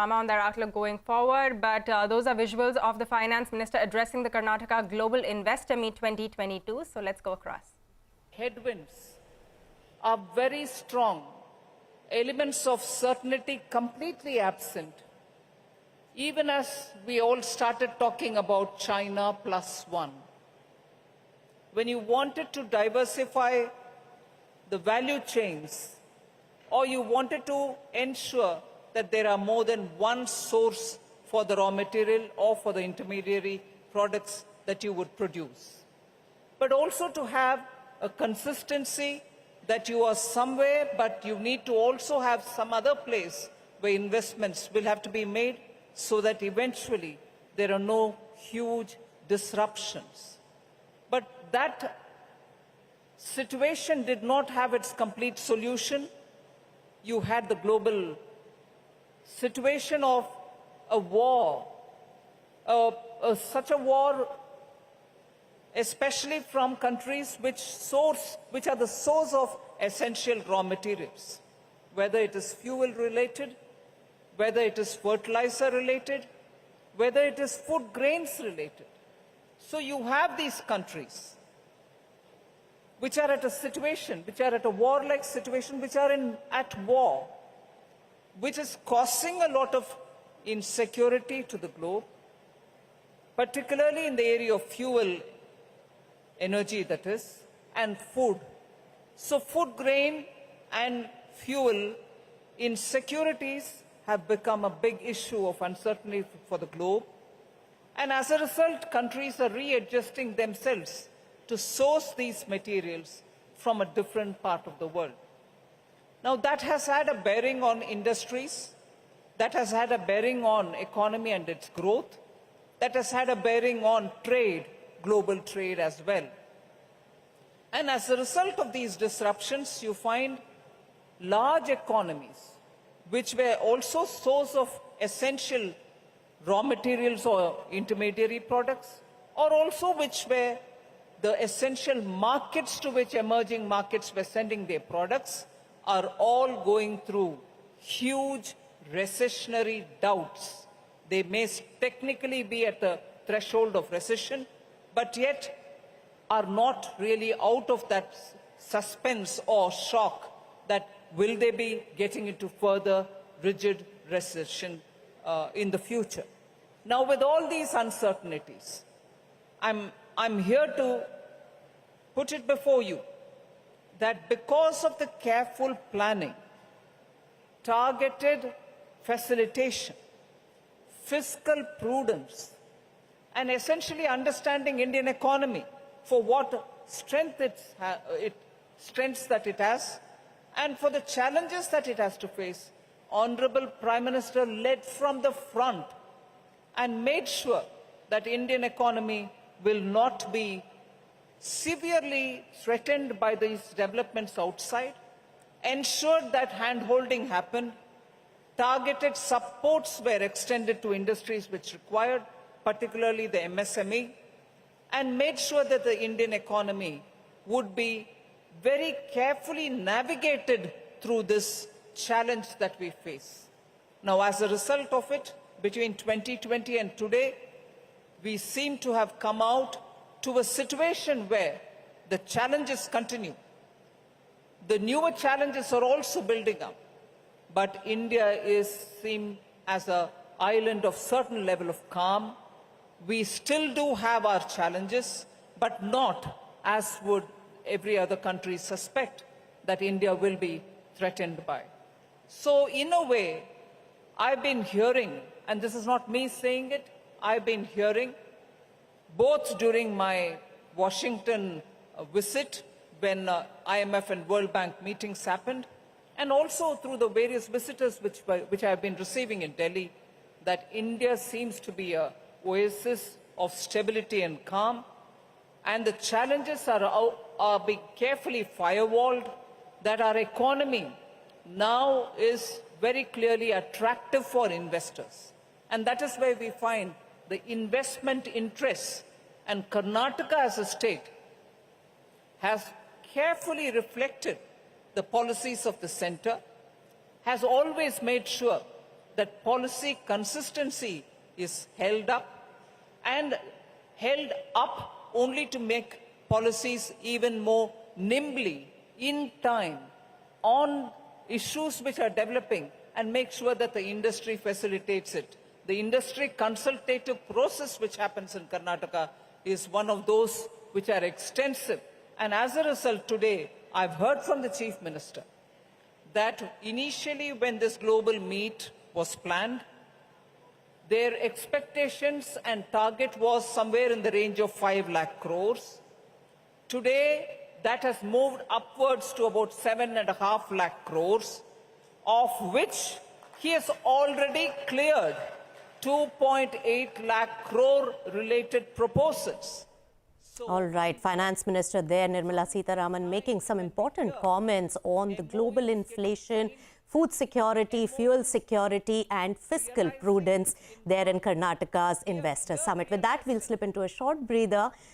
drama on their outlook going forward. But those are visuals of the Finance Minister addressing the Karnataka Global Investor Meet 2022. So let's go across. Headwinds are very strong. Elements of certainty completely absent. Even as we all started talking about China +1. When you wanted to diversify the value chains, or you wanted to ensure that there are more than one source for the raw material or for the intermediary products that you would produce. But also to have a consistency that you are somewhere, but you need to also have some other place where investments will have to be made so that eventually there are no huge disruptions. But that situation did not have its complete solution. You had the global situation of a war, such a war, especially from countries which are the source of essential raw materials, whether it is fuel related, whether it is fertilizer related, whether it is food grains related. So you have these countries which are at a situation, which are at a war-like situation, which are at war, which is causing a lot of insecurity to the globe, particularly in the area of fuel, energy that is, and food. So food grain and fuel insecurities have become a big issue of uncertainty for the globe. And as a result, countries are readjusting themselves to source these materials from a different part of the world. Now that has had a bearing on industries, that has had a bearing on economy and its growth, that has had a bearing on trade, global trade as well. And as a result of these disruptions, you find large economies which were also source of essential raw materials or intermediary products, or also which were the essential markets to which emerging markets were sending their products, are all going through huge recessionary doubts. They may technically be at the threshold of recession, but yet are not really out of that suspense or shock that will they be getting into further rigid recession in the future. Now, with all these uncertainties, I'm here to put it before you that because of the careful planning, targeted facilitation, fiscal prudence, and essentially understanding Indian economy for what strengths that it has, and for the challenges that it has to face, Honorable Prime Minister led from the front and made sure that Indian economy will not be severely threatened by these developments outside, ensured that hand-holding happened, targeted supports were extended to industries which required, particularly the MSME, and made sure that the Indian economy would be very carefully navigated through this challenge that we face. Now, as a result of it, between 2020 and today, we seem to have come out to a situation where the challenges continue. The newer challenges are also building up, but India is seen as an island of certain level of calm. We still do have our challenges, but not as would every other country suspect that India will be threatened by. So in a way, I've been hearing, and this is not me saying it, I've been hearing both during my Washington visit when IMF and World Bank meetings happened, and also through the various visitors which I have been receiving in Delhi, that India seems to be an oasis of stability and calm, and the challenges are being carefully firewalled, that our economy now is very clearly attractive for investors. And that is where we find the investment interests, and Karnataka as a state has carefully reflected the policies of the center, has always made sure that policy consistency is held up and held up only to make policies even more nimbly in time on issues which are developing and make sure that the industry facilitates it. The industry consultative process which happens in Karnataka is one of those which are extensive. And as a result, today, I've heard from the Chief Minister that initially when this global meet was planned, their expectations and target was somewhere in the range of 5 lakh crores. Today, that has moved upwards to about 7.5 lakh crores, of which he has already cleared 2.8 lakh crore related proposals. All right, Finance Minister there, Nirmala Sitharaman, making some important comments on the global inflation, food security, fuel security and fiscal prudence there in Karnataka's Investor Summit. With that, we'll slip into a short breather.